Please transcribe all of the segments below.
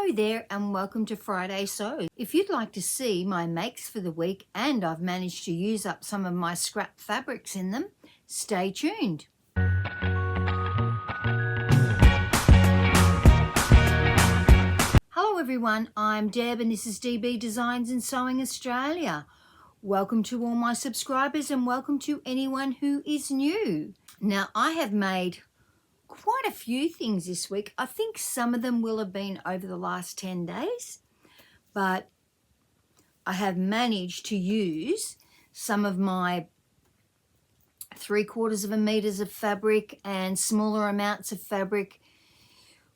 Hello there and welcome to Friday Sew. If you'd like to see my makes for the week and I've managed to use up some of my scrap fabrics in them, stay tuned. Hello everyone, I'm Deb and this is DB Designs and Sewing Australia. Welcome to all my subscribers and welcome to anyone who is new. Now I have made quite a few things this week. I think some of them will have been over the last 10 days, but I have managed to use some of my 3/4 of a meters of fabric and smaller amounts of fabric,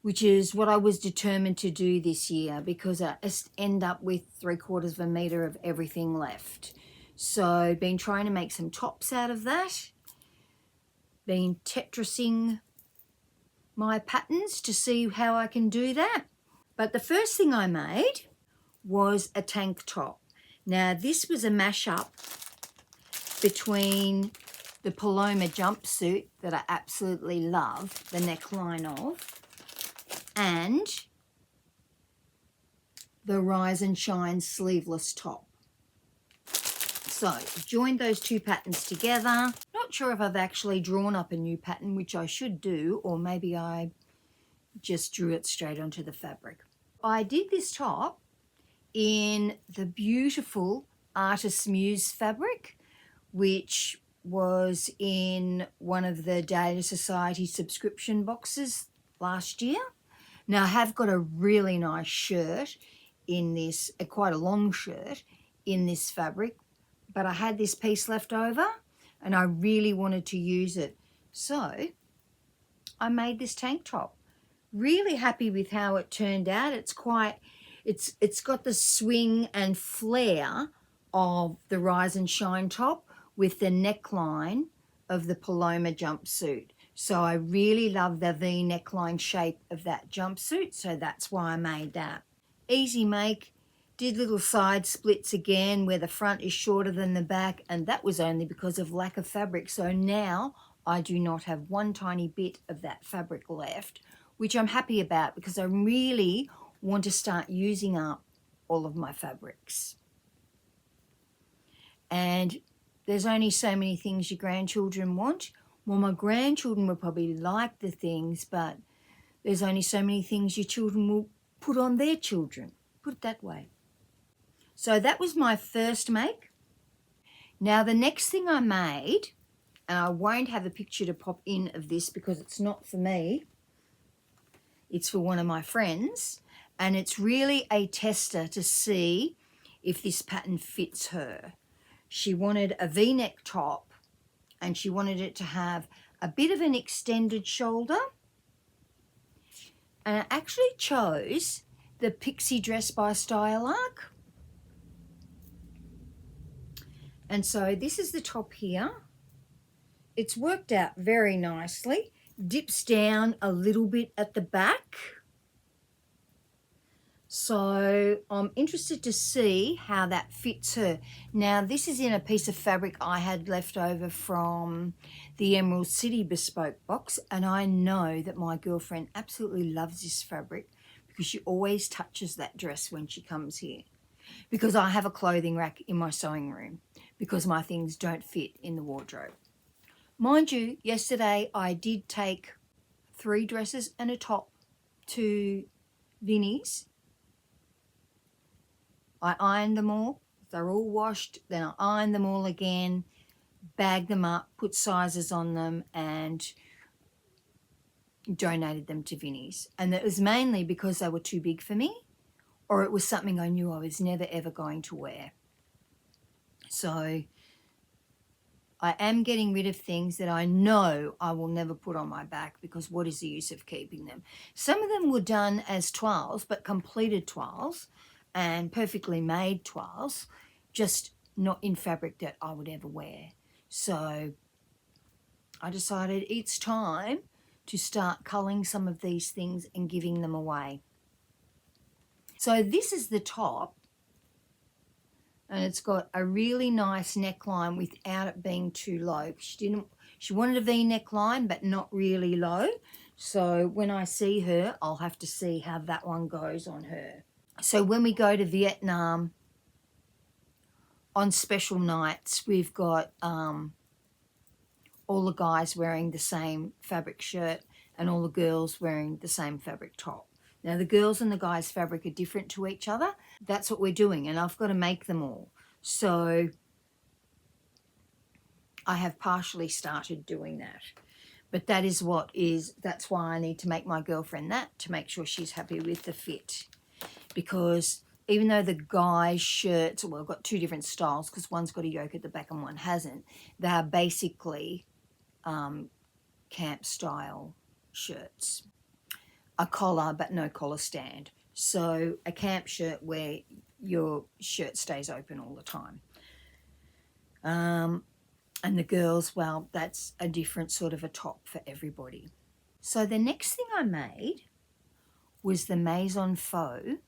which is what I was determined to do this year because I just end up with 3/4 of a meter of everything left. So been trying to make some tops out of that, been Tetrising my patterns to see how I can do that. But the first thing I made was a tank top. Now this was a mashup between the Paloma Jumpsuit that I absolutely love the neckline of and the Rise and Shine sleeveless top. So I've joined those two patterns together. Not sure if I've actually drawn up a new pattern, which I should do, or maybe I just drew it straight onto the fabric. I did this top in the beautiful Artist Muse fabric, which was in one of the Dahlia Sewciety subscription boxes last year. Now I have got a really nice shirt in this, quite a long shirt in this fabric, but I had this piece left over and I really wanted to use it. So I made this tank top. Really happy with how it turned out. It's got the swing and flare of the Rise and Shine top with the neckline of the Paloma jumpsuit. So I really love the V neckline shape of that jumpsuit. So that's why I made that. Easy make. Did little side splits again where the front is shorter than the back, and that was only because of lack of fabric. So now I do not have one tiny bit of that fabric left, which I'm happy about because I really want to start using up all of my fabrics. And there's only so many things your grandchildren want. Well, my grandchildren will probably like the things, but there's only so many things your children will put on their children. Put it that way. So that was my first make. Now the next thing I made, and I won't have a picture to pop in of this because it's not for me, it's for one of my friends, and it's really a tester to see if this pattern fits her. She wanted a V-neck top and she wanted it to have a bit of an extended shoulder, and I actually chose the Pixie Dress by Style Arc. And so this is the top here. It's worked out very nicely. Dips down a little bit at the back. So I'm interested to see how that fits her. Now this is in a piece of fabric I had left over from the Emerald City bespoke box, and I know that my girlfriend absolutely loves this fabric because she always touches that dress when she comes here, because I have a clothing rack in my sewing room because my things don't fit in the wardrobe. Mind you, yesterday I did take 3 dresses and a top to Vinnie's. I ironed them all. They're all washed. Then I ironed them all again, bagged them up, put sizes on them and donated them to Vinnie's. And it was mainly because they were too big for me, or it was something I knew I was never ever going to wear. So I am getting rid of things that I know I will never put on my back, because what is the use of keeping them? Some of them were done as toiles, but completed toiles and perfectly made toiles, just not in fabric that I would ever wear. So I decided it's time to start culling some of these things and giving them away. So this is the top, and it's got a really nice neckline without it being too low. She wanted a V neckline, but not really low. So when I see her, I'll have to see how that one goes on her. So when we go to Vietnam on special nights, we've got all the guys wearing the same fabric shirt and all the girls wearing the same fabric top. Now the girls and the guys' fabric are different to each other. That's what we're doing, and I've got to make them all. So I have partially started doing that. But that's why I need to make my girlfriend that, to make sure she's happy with the fit. Because even though the guys' shirts, well, I've got two different styles because one's got a yoke at the back and one hasn't. They are basically camp style shirts. A collar, but no collar stand. So a camp shirt where your shirt stays open all the time. And the girls, well, that's a different sort of a top for everybody. So the next thing I made was the Maison Fauve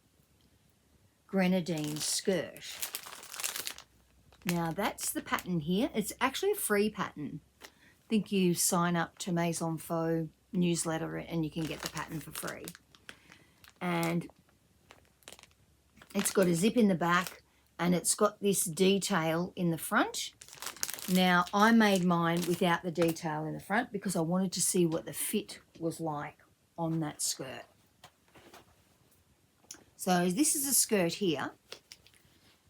Grenadine Skirt. Now that's the pattern here. It's actually a free pattern. I think you sign up to Maison Fauve newsletter and you can get the pattern for free. And it's got a zip in the back and it's got this detail in the front. Now, I made mine without the detail in the front because I wanted to see what the fit was like on that skirt. So this is a skirt here,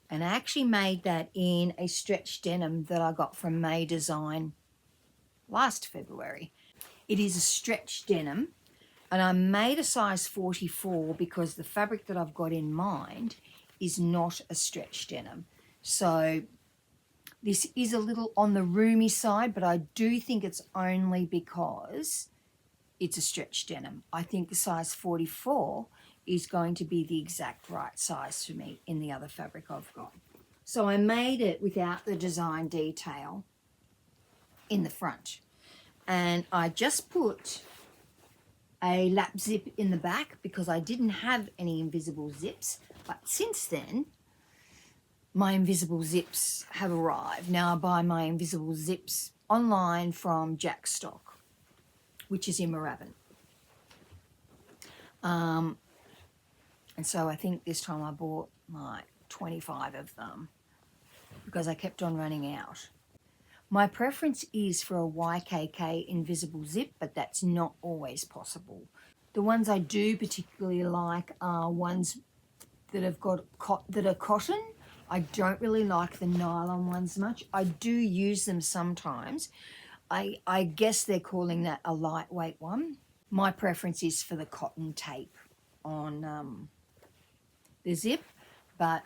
and I actually made that in a stretch denim that I got from May Design last February. It is a stretch denim, and I made a size 44 because the fabric that I've got in mind is not a stretch denim. So this is a little on the roomy side, but I do think it's only because it's a stretch denim. I think the size 44 is going to be the exact right size for me in the other fabric I've got. So I made it without the design detail in the front. And I just put a lap zip in the back because I didn't have any invisible zips. But since then, my invisible zips have arrived. Now I buy my invisible zips online from Jackstock, which is in Moorabbin. And so I think this time I bought like 25 of them because I kept on running out. My preference is for a YKK invisible zip, but that's not always possible. The ones I do particularly like are ones that have got that are cotton. I don't really like the nylon ones much. I do use them sometimes. I guess they're calling that a lightweight one. My preference is for the cotton tape on the zip, but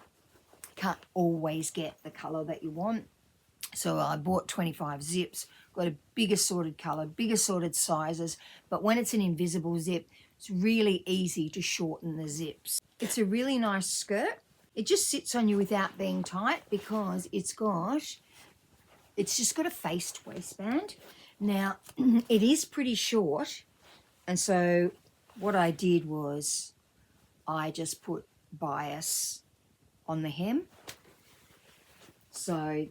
can't always get the colour that you want. So I bought 25 zips, got a big assorted colour, big assorted sizes, but when it's an invisible zip, it's really easy to shorten the zips. It's a really nice skirt. It just sits on you without being tight because it's just got a faced waistband. Now, it is pretty short, and so what I did was I just put bias on the hem. So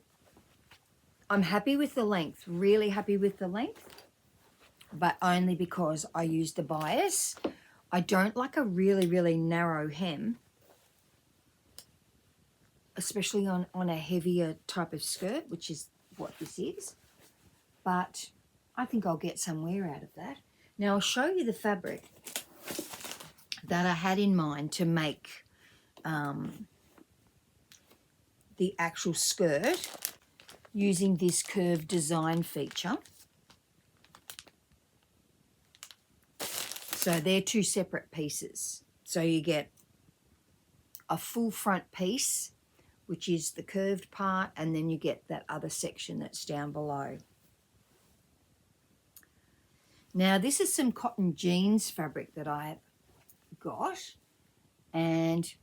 I'm happy with the length, really happy with the length, but only because I used the bias. I don't like a really, really narrow hem, especially on a heavier type of skirt, which is what this is. But I think I'll get somewhere out of that. Now I'll show you the fabric that I had in mind to make the actual skirt using this curved design feature. So they're two separate pieces. So you get a full front piece, which is the curved part, and then you get that other section that's down below. Now this is some cotton jeans fabric that I've got, and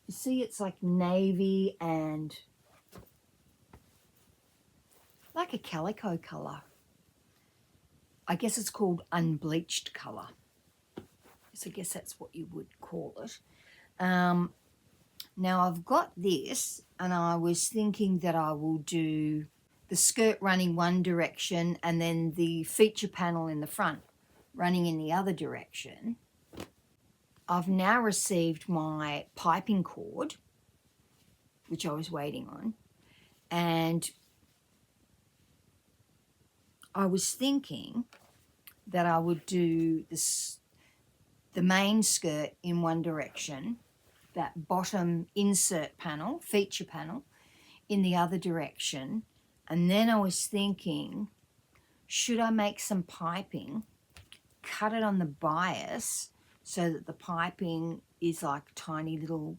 you see it's like navy and like a calico colour. I guess it's called unbleached colour. So I guess that's what you would call it. Now I've got this, and I was thinking that I will do the skirt running one direction and then the feature panel in the front running in the other direction, I've now received my piping cord, which I was waiting on, and I was thinking that I would do the main skirt in one direction, that bottom insert panel, feature panel, in the other direction. And then I was thinking, should I make some piping, cut it on the bias so that the piping is like tiny little,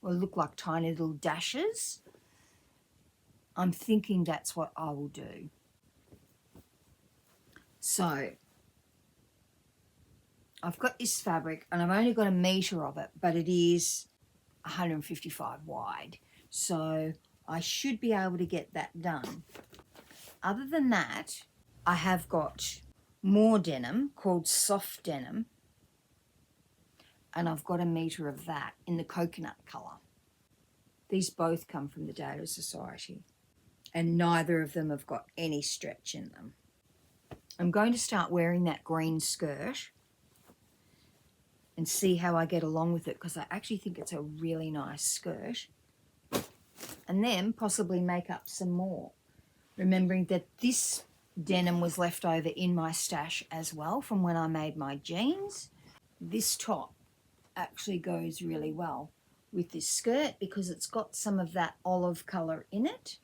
or look like tiny little dashes. I'm thinking that's what I will do. So I've got this fabric and I've only got 1 meter of it, but it is 155 wide. So I should be able to get that done. Other than that, I have got more denim called soft denim, and I've got 1 meter of that in the coconut colour. These both come from the Dahlia Sewciety, and neither of them have got any stretch in them. I'm going to start wearing that green skirt and see how I get along with it, because I actually think it's a really nice skirt. And then possibly make up some more, remembering that this denim was left over in my stash as well from when I made my jeans. This top actually goes really well with this skirt because it's got some of that olive colour in it,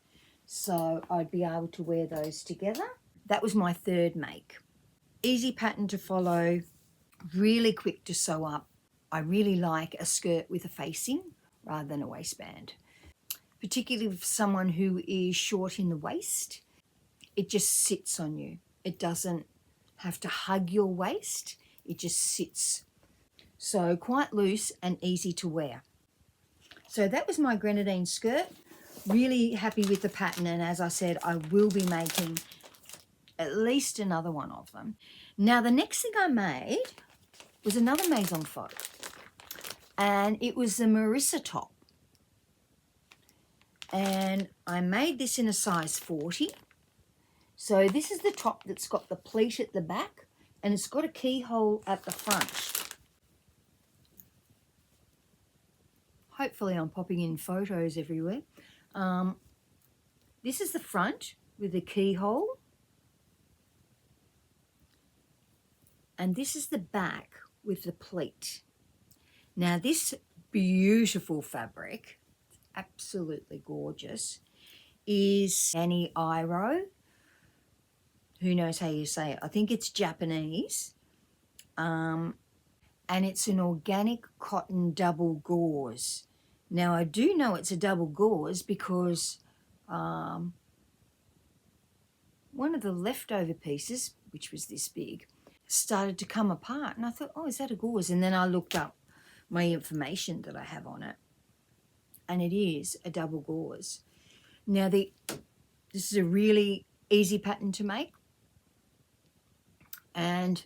so I'd be able to wear those together. That was my third make. Easy pattern to follow, really quick to sew up. I really like a skirt with a facing rather than a waistband, particularly for someone who is short in the waist. It just sits on you. It doesn't have to hug your waist. It just sits. So quite loose and easy to wear. So that was my Grenadine skirt. Really happy with the pattern, and as I said, I will be making at least another one of them. Now the next thing I made was another Maison Fauve, and it was the Marissa top. And I made this in a size 40. So this is the top that's got the pleat at the back, and it's got a keyhole at the front. Hopefully I'm popping in photos everywhere. This is the front with the keyhole. And this is the back with the pleat. Now this beautiful fabric, absolutely gorgeous, is Nano Iro. Who knows how you say it? I think it's Japanese. And it's an organic cotton double gauze. Now I do know it's a double gauze because one of the leftover pieces, which was this big, started to come apart, and I thought, oh, is that a gauze? And then I looked up my information that I have on it, and it is a double gauze. Now this is a really easy pattern to make, and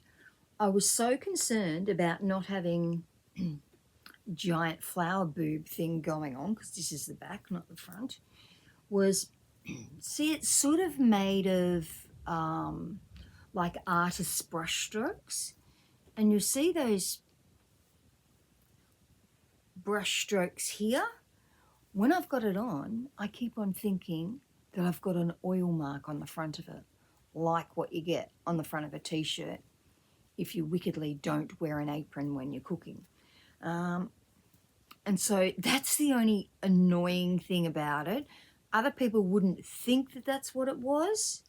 I was so concerned about not having giant flower boob thing going on, because this is the back, not the front, was, see, it's sort of made of like artist's brush strokes, and you'll see those brush strokes here. When I've got it on, I keep on thinking that I've got an oil mark on the front of it, like what you get on the front of a t-shirt if you wickedly don't wear an apron when you're cooking. And so that's the only annoying thing about it. Other people wouldn't think that that's what it was,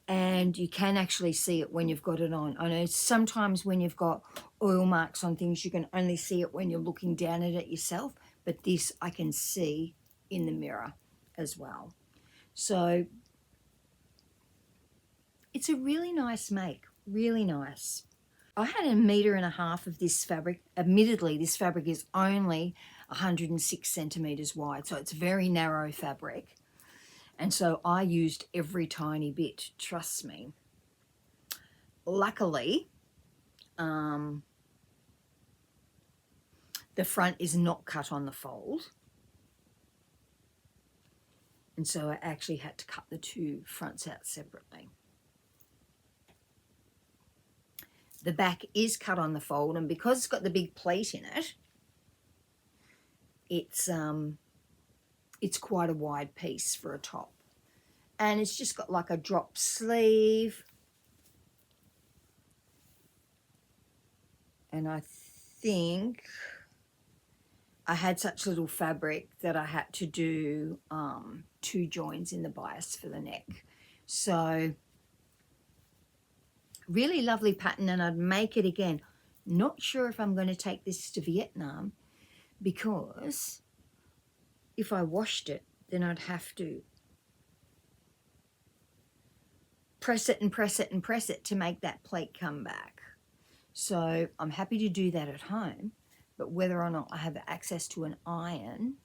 and you can actually see it when you've got it on. I know sometimes when you've got oil marks on things, you can only see it when you're looking down at it yourself, but this I can see in the mirror as well. So it's a really nice make, really nice. I had 1.5 meters of this fabric. Admittedly, this fabric is only 106 centimeters wide, so it's very narrow fabric. And so I used every tiny bit, trust me. Luckily, the front is not cut on the fold. And so I actually had to cut the two fronts out separately. The back is cut on the fold, and because it's got the big pleat in it, it's quite a wide piece for a top. And it's just got like a drop sleeve. And I think I had such little fabric that I had to do 2 joins in the bias for the neck. So really lovely pattern, and I'd make it again. Not sure if I'm going to take this to Vietnam, because if I washed it, then I'd have to press it and press it and press it to make that plate come back. So I'm happy to do that at home, but whether or not I have access to an iron,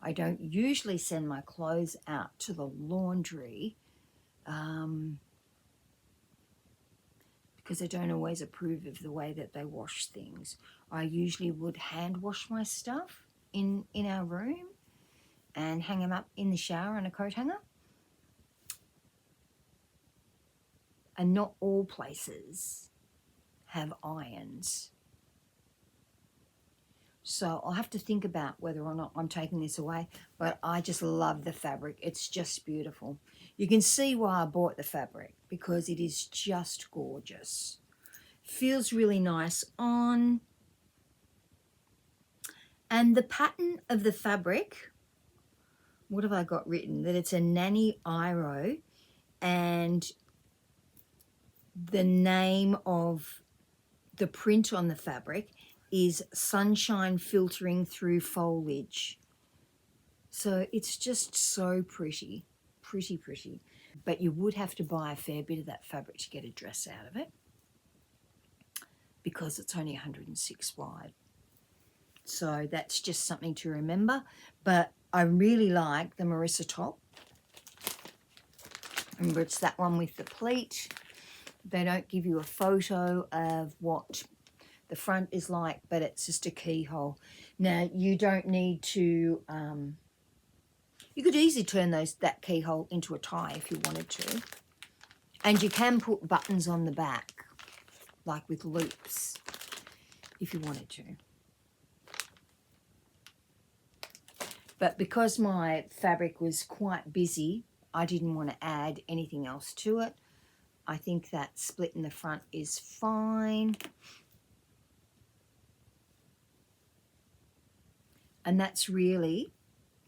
I don't usually send my clothes out to the laundry because I don't always approve of the way that they wash things. I usually would hand wash my stuff in our room and hang them up in the shower on a coat hanger. And not all places have irons. So I'll have to think about whether or not I'm taking this away, but I just love the fabric. It's just beautiful. You can see why I bought the fabric, because it is just gorgeous. Feels really nice on. And the pattern of the fabric, what have I got written? That it's a Nano Iro, and the name of the print on the fabric is Sunshine Filtering Through Foliage. So it's just so pretty, pretty, pretty. But you would have to buy a fair bit of that fabric to get a dress out of it, because it's only 106 wide. So that's just something to remember. But I really like the Marissa top. Remember, it's that one with the pleat. They don't give you a photo of what the front is like, but it's just a keyhole. Now, you don't need to, you could easily turn that keyhole into a tie if you wanted to. And you can put buttons on the back, like with loops, if you wanted to. But because my fabric was quite busy, I didn't want to add anything else to it. I think that split in the front is fine. And that's really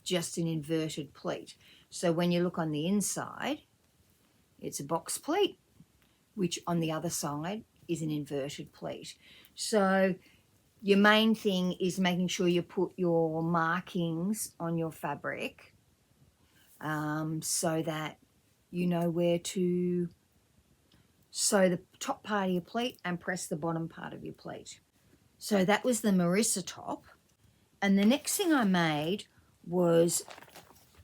just an inverted pleat. So when you look on the inside, it's a box pleat, which on the other side is an inverted pleat. So your main thing is making sure you put your markings on your fabric so that you know where to sew the top part of your pleat and press the bottom part of your pleat. So that was the Marissa top. And the next thing I made was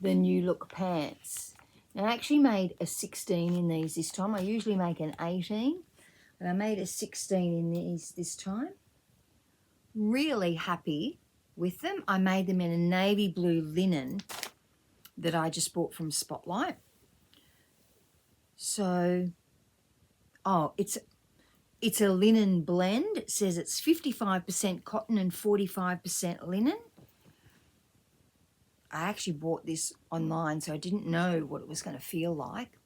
the New Look pants. Now, I actually made a 16 in these this time. I usually make an 18, but I made a 16 in these this time. Really happy with them. I made them in a navy blue linen that I just bought from Spotlight. So, oh, it's a linen blend. It says it's 55% cotton and 45% linen. I actually bought this online, so I didn't know what it was going to feel like.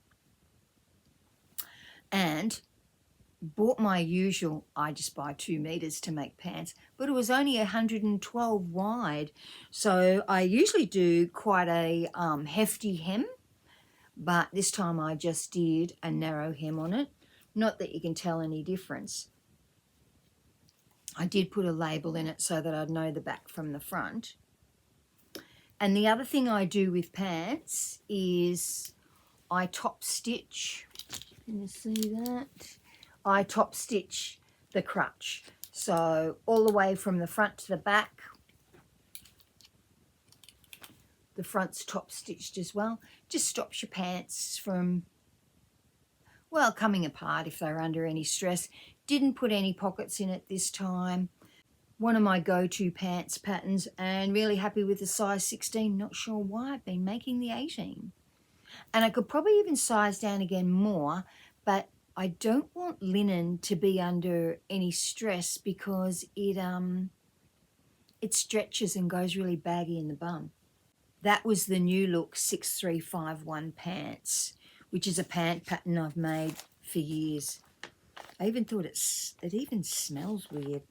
And bought my usual, I just buy 2 meters to make pants, but it was only 112 wide. So I usually do quite a hefty hem, but this time I just did a narrow hem on it. Not that you can tell any difference. I did put a label in it so that I'd know the back from the front. And the other thing I do with pants is I top stitch. Can you see that? I top stitch the crutch. So all the way from the front to the back. The front's top stitched as well. Just stops your pants from, well, coming apart if they're under any stress. Didn't put any pockets in it this time. One of my go-to pants patterns, and really happy with the size 16. Not sure why I've been making the 18. And I could probably even size down again more, but I don't want linen to be under any stress because it stretches and goes really baggy in the bum. That was the New Look 6351 pants, which is a pant pattern I've made for years. I even thought it even smells weird,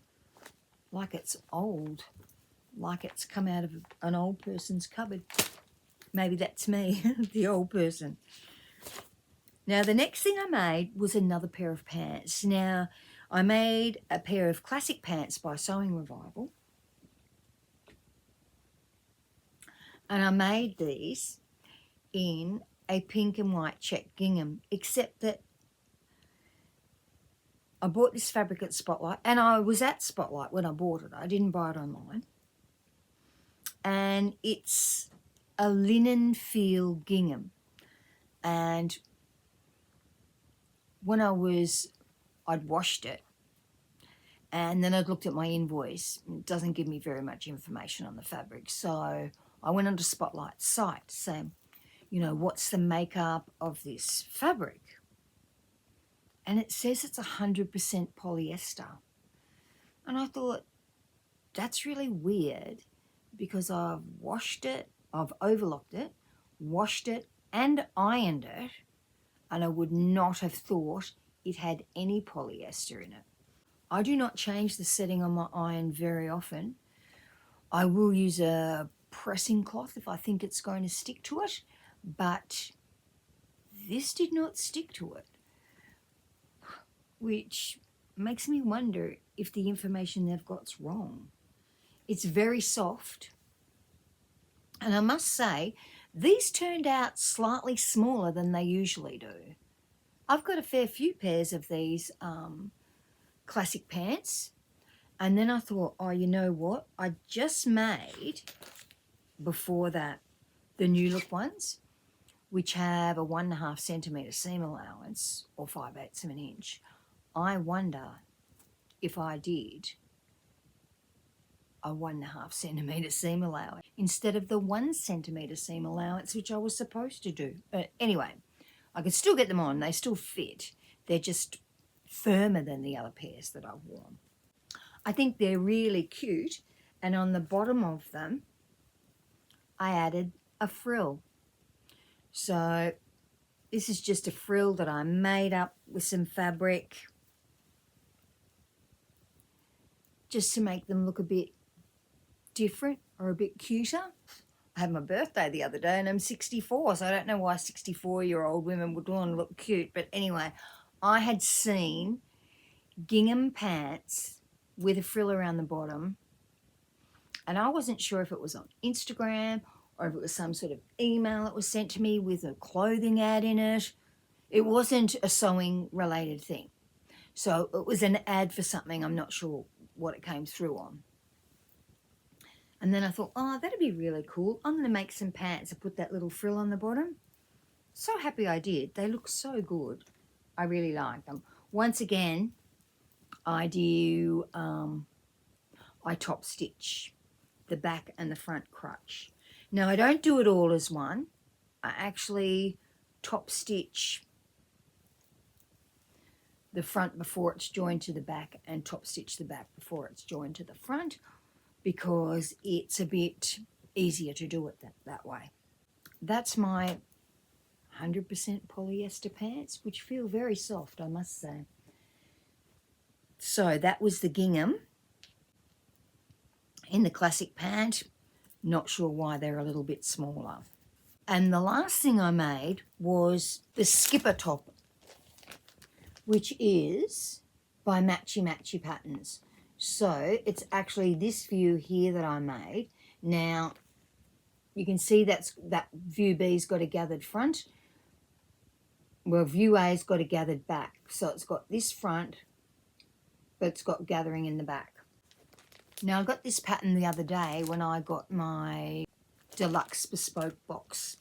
like it's old, like it's come out of an old person's cupboard. Maybe that's me, the old person. Now, the next thing I made was another pair of pants. Now, I made a pair of classic pants by Sewing Revival. And I made these in a pink and white check gingham, except that I bought this fabric at Spotlight, and I was at Spotlight when I bought it. I didn't buy it online. And it's a linen feel gingham. And when I'd washed it, and then I'd looked at my invoice. It doesn't give me very much information on the fabric. So I went onto Spotlight's site saying, you know, what's the makeup of this fabric? And it says it's 100% polyester. And I thought, that's really weird because I've washed it, I've overlocked it, washed it and ironed it, and I would not have thought it had any polyester in it. I do not change the setting on my iron very often. I will use a pressing cloth if I think it's going to stick to it, but this did not stick to it, which makes me wonder if the information they've got's wrong. It's very soft, and I must say, these turned out slightly smaller than they usually do. I've got a fair few pairs of these classic pants, and then I thought, oh, you know what? I just made, before that, the New Look ones, which have a 1.5 centimetre seam allowance, or 5/8 of an inch. I wonder if I did a 1.5 centimetre seam allowance instead of the 1 centimetre seam allowance, which I was supposed to do. Anyway, I could still get them on. They still fit. They're just firmer than the other pairs that I've worn. I think they're really cute. And on the bottom of them, I added a frill. So this is just a frill that I made up with some fabric just to make them look a bit different or a bit cuter. I had my birthday the other day and I'm 64, so I don't know why 64-year-old women would want to look cute. But anyway, I had seen gingham pants with a frill around the bottom, and I wasn't sure if it was on Instagram or if it was some sort of email that was sent to me with a clothing ad in it. It wasn't a sewing related thing. So it was an ad for something. I'm not sure what it came through on. And then I thought, oh, that'd be really cool. I'm going to make some pants and put that little frill on the bottom. So happy I did. They look so good. I really like them. Once again, I top stitch the back and the front crutch. Now, I don't do it all as one. I actually top stitch the front before it's joined to the back and top stitch the back before it's joined to the front, because it's a bit easier to do it that way. That's my 100% polyester pants, which feel very soft, I must say. So that was the gingham in the classic pant. Not sure why they're a little bit smaller. And the last thing I made was the skipper top, which is by Matchy Matchy Patterns. So it's actually this view here that I made. Now, you can see that view B's got a gathered front. Well, view A's got a gathered back. So it's got this front, but it's got gathering in the back. Now, I got this pattern the other day when I got my deluxe bespoke box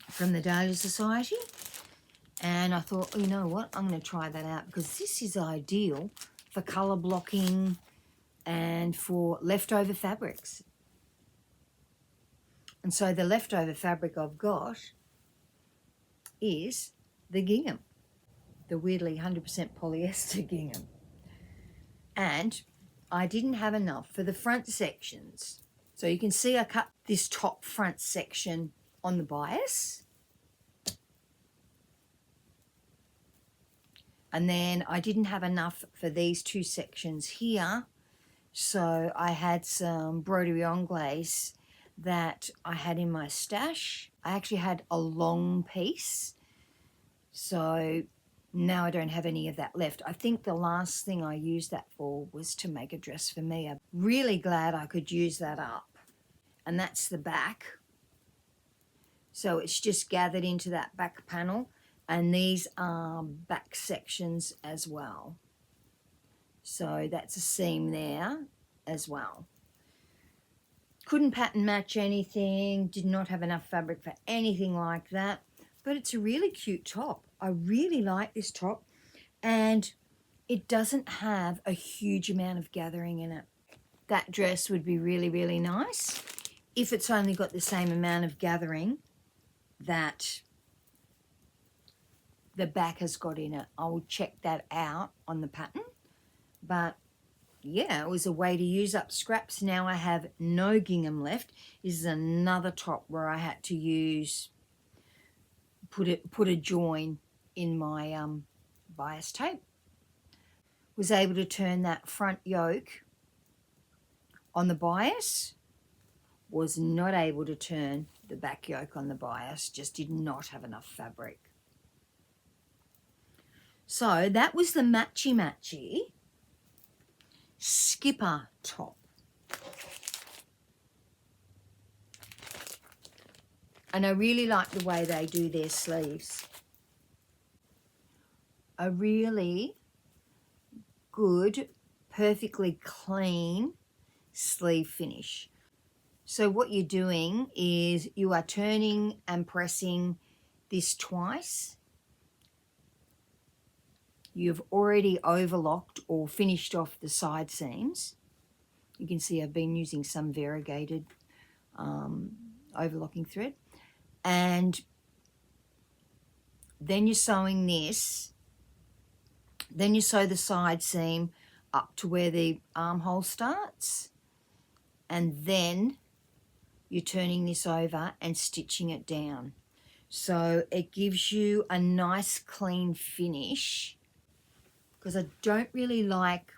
from the Dahlia Sewciety. And I thought, oh, you know what, I'm going to try that out, because this is ideal for colour blocking and for leftover fabrics. And so the leftover fabric I've got is the gingham. the weirdly 100% polyester gingham. And I didn't have enough for the front sections. So you can see I cut this top front section on the bias. And then I didn't have enough for these two sections here. So I had some broderie anglaise that I had in my stash. I actually had a long piece. So now I don't have any of that left. I think the last thing I used that for was to make a dress for me. I'm really glad I could use that up. And that's the back. So it's just gathered into that back panel. And these are back sections as well. So that's a seam there as well. Couldn't pattern match anything, did not have enough fabric for anything like that. But it's a really cute top. I really like this top. And it doesn't have a huge amount of gathering in it. That dress would be really, really nice if it's only got the same amount of gathering that the back has got in it. I will check that out on the pattern. But yeah, it was a way to use up scraps. Now I have no gingham left. This is another top where I had to use, put a join in my bias tape. Was able to turn that front yoke on the bias. Was not able to turn the back yoke on the bias. Just did not have enough fabric. So that was the matchy skipper top. And I really like the way they do their sleeves. A really good, perfectly clean sleeve finish. So what you're doing is you are turning and pressing this twice. You've already overlocked or finished off the side seams. You can see I've been using some variegated overlocking thread. And then you're sewing this. Then you sew the side seam up to where the armhole starts. And then you're turning this over and stitching it down. So it gives you a nice clean finish, because I don't really like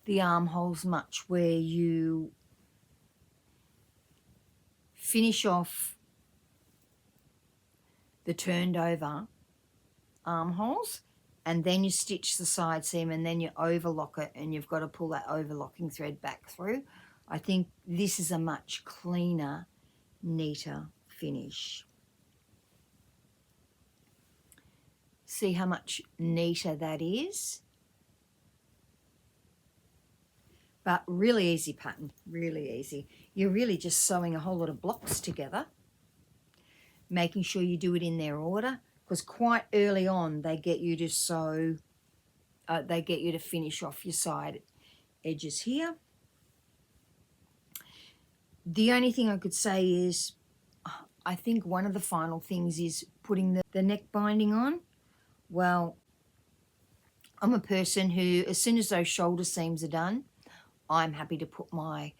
the armholes much where you finish off the turned over armholes and then you stitch the side seam and then you overlock it and you've got to pull that overlocking thread back through. I think this is a much cleaner, neater finish. See how much neater that is? But really easy pattern, really easy. You're really just sewing a whole lot of blocks together, making sure you do it in their order, because quite early on they get you to sew, they get you to finish off your side edges here. The only thing I could say is, I think one of the final things is putting the neck binding on. Well, I'm a person who, as soon as those shoulder seams are done, I'm happy to put my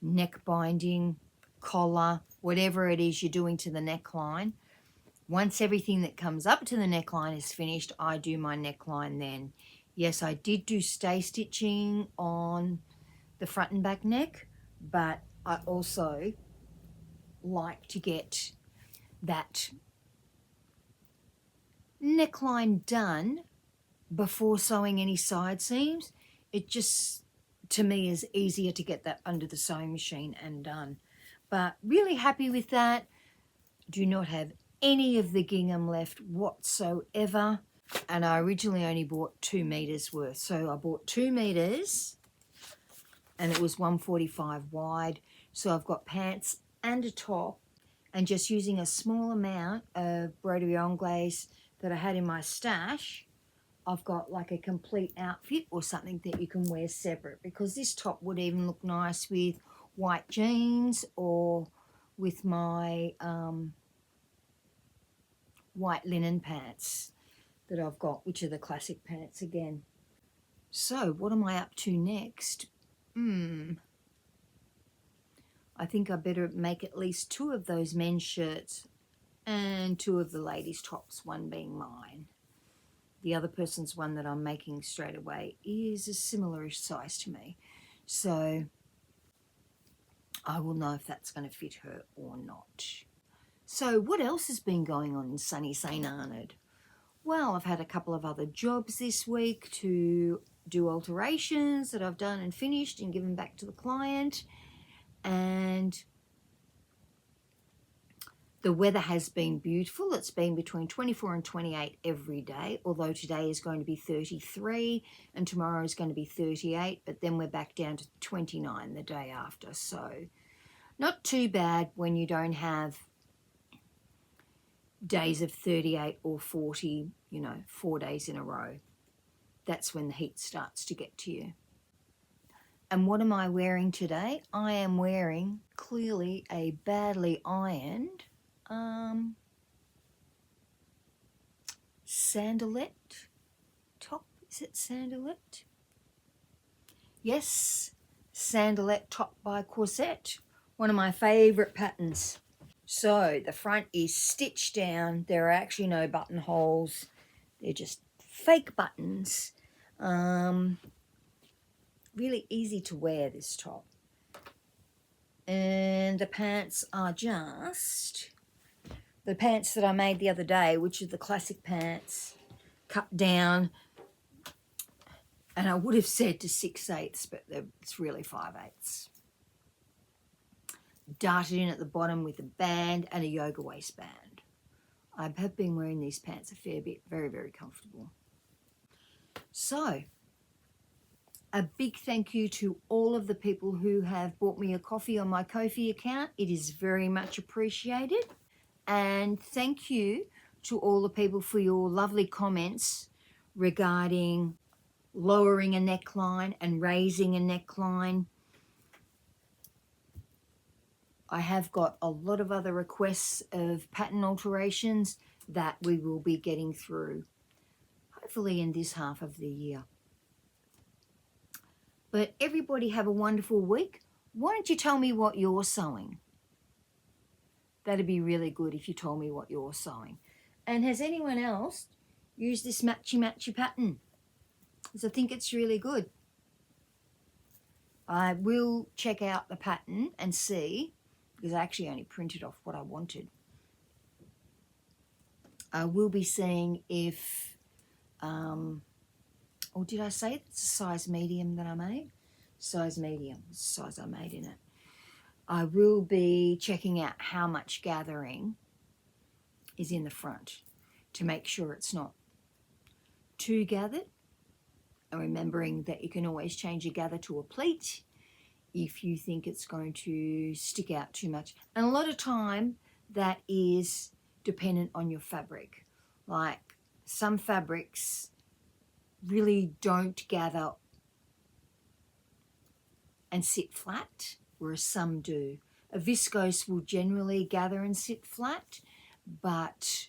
neck binding, collar, whatever it is you're doing to the neckline. Once everything that comes up to the neckline is finished, I do my neckline then. Yes, I did do stay stitching on the front and back neck, but I also like to get that neckline done before sewing any side seams. It just, to me, is easier to get that under the sewing machine and done. But really happy with that. Do not have any of the gingham left whatsoever. And I originally only bought 2 meters worth. So I bought 2 meters and it was 145 wide. So I've got pants and a top, and just using a small amount of broderie anglaise that I had in my stash, I've got like a complete outfit or something that you can wear separate, because this top would even look nice with white jeans or with my white linen pants. that I've got, which are the classic pants again. So what am I up to next? I think I better make at least 2 of those men's shirts and 2 of the ladies' tops, one being mine. The other person's one that I'm making straight away is a similar size to me. So I will know if that's going to fit her or not. So what else has been going on in sunny St. Arnaud? Well, I've had a couple of other jobs this week to do alterations that I've done and finished and given back to the client. And the weather has been beautiful. It's been between 24 and 28 every day, although today is going to be 33 and tomorrow is going to be 38, but then we're back down to 29 the day after. So not too bad when you don't have days of 38 or 40, 4 days in a row. That's when the heat starts to get to you. And what am I wearing today? I am wearing clearly a badly ironed sandalette top. Is it sandalette? Yes, sandalette top by Corset. One of my favourite patterns. So the front is stitched down. There are actually no buttonholes. They're just fake buttons. Really easy to wear, this top. And the pants are just the pants that I made the other day, which are the classic pants, cut down. And I would have said to 6/8, but it's really 5/8. Darted in at the bottom with a band and a yoga waistband. I have been wearing these pants a fair bit. Very, very comfortable. So, a big thank you to all of the people who have bought me a coffee on my Ko-fi account. It is very much appreciated. And thank you to all the people for your lovely comments regarding lowering a neckline and raising a neckline. I have got a lot of other requests of pattern alterations that we will be getting through, hopefully in this half of the year. But everybody have a wonderful week. Why don't you tell me what you're sewing? That'd be really good if you told me what you're sewing. And has anyone else used this matchy pattern? Because I think it's really good. I will check out the pattern and see, because I actually only printed off what I wanted. I will be seeing if, or did I say it's a size medium that I made? Size medium, the size I made in it. I will be checking out how much gathering is in the front to make sure it's not too gathered. And remembering that you can always change your gather to a pleat if you think it's going to stick out too much. And a lot of time that is dependent on your fabric. Like some fabrics really don't gather and sit flat, whereas some do. A viscose will generally gather and sit flat, but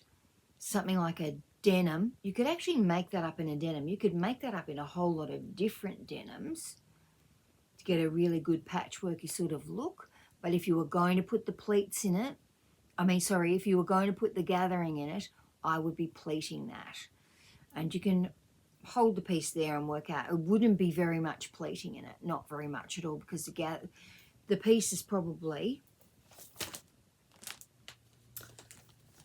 something like a denim, you could actually make that up in a denim. You could make that up in a whole lot of different denims to get a really good patchworky sort of look. But if you were going to put the pleats in it, if you were going to put the gathering in it, I would be pleating that. And you can hold the piece there and work out. It wouldn't be very much pleating in it, not very much at all, because the piece is probably,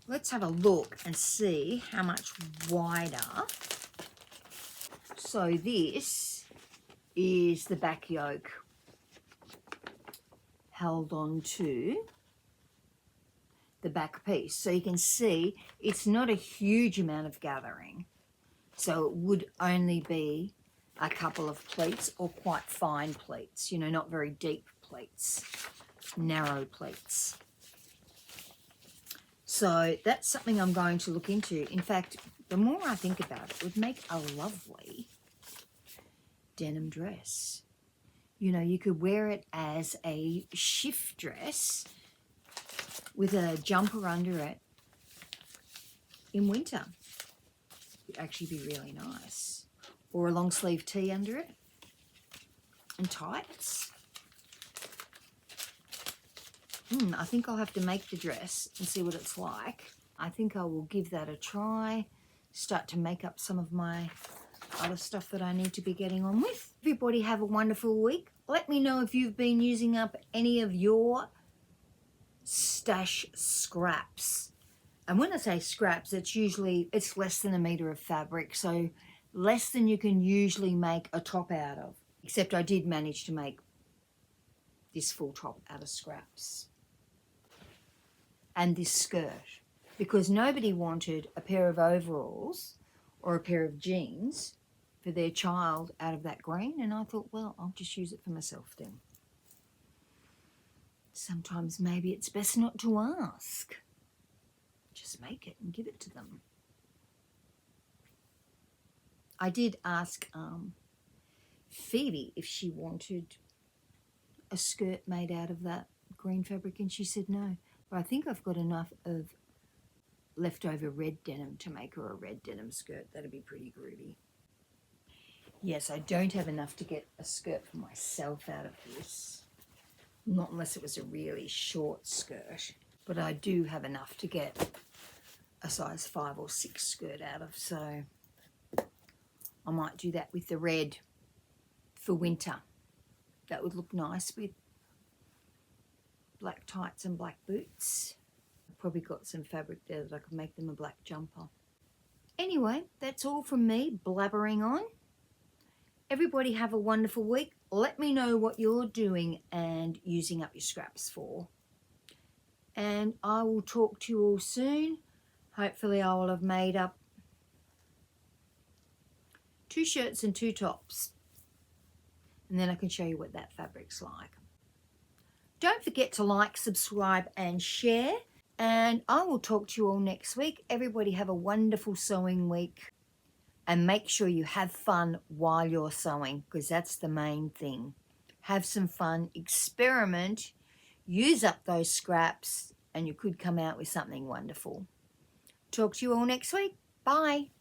let's have a look and see how much wider. So this is the back yoke held on to the back piece. So you can see it's not a huge amount of gathering. So it would only be a couple of pleats or quite fine pleats, not very deep pleats, narrow pleats. So that's something I'm going to look into. In fact, the more I think about it, it would make a lovely denim dress. You could wear it as a shift dress with a jumper under it in winter. would actually be really nice. Or a long sleeve tee under it. And tights. I think I'll have to make the dress and see what it's like. I think I will give that a try. Start to make up some of my other stuff that I need to be getting on with. Everybody have a wonderful week. Let me know if you've been using up any of your stash scraps. And when I say scraps, it's less than a meter of fabric, so less than you can usually make a top out of. Except I did manage to make this full top out of scraps. And this skirt, because nobody wanted a pair of overalls or a pair of jeans for their child out of that green, and I thought, well, I'll just use it for myself then. Sometimes maybe it's best not to ask. Just make it and give it to them. I did ask Phoebe if she wanted a skirt made out of that green fabric, and she said no. But I think I've got enough of leftover red denim to make her a red denim skirt. That'd be pretty groovy. Yes, I don't have enough to get a skirt for myself out of this. Not unless it was a really short skirt. But I do have enough to get a size 5 or 6 skirt out of. So I might do that with the red for winter. That would look nice with black tights and black boots. I've probably got some fabric there that I could make them a black jumper. Anyway, that's all from me blabbering on. Everybody have a wonderful week. Let me know what you're doing and using up your scraps for. And I will talk to you all soon. Hopefully I will have made up 2 shirts and 2 tops. And then I can show you what that fabric's like. Don't forget to like, subscribe and share. And I will talk to you all next week. Everybody have a wonderful sewing week. And make sure you have fun while you're sewing, because that's the main thing. Have some fun, experiment, use up those scraps, and you could come out with something wonderful. Talk to you all next week. Bye.